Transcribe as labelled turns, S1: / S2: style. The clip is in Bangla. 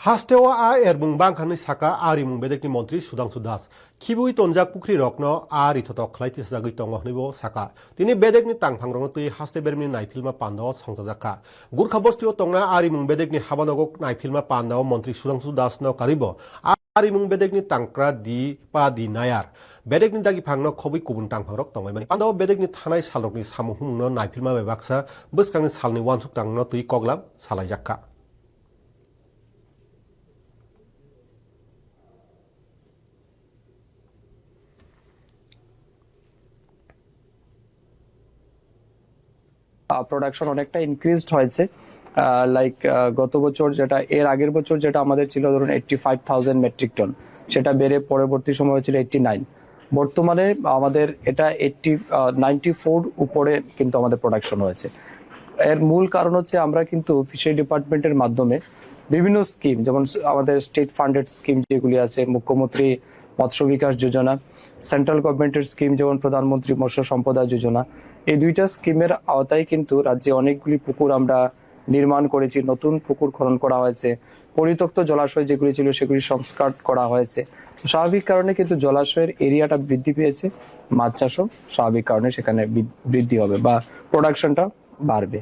S1: Hastewa erbung bangkhani saka arimung bedekni mantri Sudhanshu Das khibui tonjak pukri rokno ari thotok khlaiti sajagui tongo hnibo saka tini bedekni tangphangrokno tui haste bermni naifilma pandao songjajakha Gurkha bostio tongna arimung bedekni habanogok naifilma pandao mantri Sudhanshu Das no karibo arimung bedekni tangkra di pa di nayar bedekni dagi phangno khobui kubun tangphangrok tongbai mani pandao bedekni thanai salrokni samuhumno naifilma bebaksa bwskangni salni wansuk tangno tui koglam salaijakha
S2: production অনেকটা ইনক্রিজড হয়েছে লাইক গত বছর যেটা এর আগের বছর যেটা আমাদের ছিল ধরুন 85,000 মেট্রিক টন সেটা বেড়ে পরবর্তী সময় ছিল 89 বর্তমানে আমাদের এটা 94 উপরে কিন্তু আমাদের প্রোডাকশন হয়েছে এর মূল কারণ হচ্ছে আমরা কিন্তু ফিশারি ডিপার্টমেন্টের মাধ্যমে বিভিন্ন স্কিম যেমন আমাদের স্টেট ফান্ডেড স্কিম যেগুলি আছে মুখ্যমন্ত্রী মৎস্য বিকাশ যোজনা সেন্ট্রাল গভর্নমেন্টের স্কিম যেমন প্রধানমন্ত্রী মৎস্য সম্পদা যোজনা এই দুইটা স্কিমের আওতায় কিন্তু রাজ্যে অনেকগুলি পুকুর আমরা নির্মাণ করেছি নতুন পুকুর খনন করা হয়েছে পরিত্যক্ত জলাশয় যেগুলি ছিল সেগুলি সংস্কার করা হয়েছে স্বাভাবিক কারণে কিন্তু জলাশয়ের এরিয়াটা বৃদ্ধি পেয়েছে মাছ চাষও স্বাভাবিক কারণে সেখানে বৃদ্ধি হবে বা প্রোডাকশনটা বাড়বে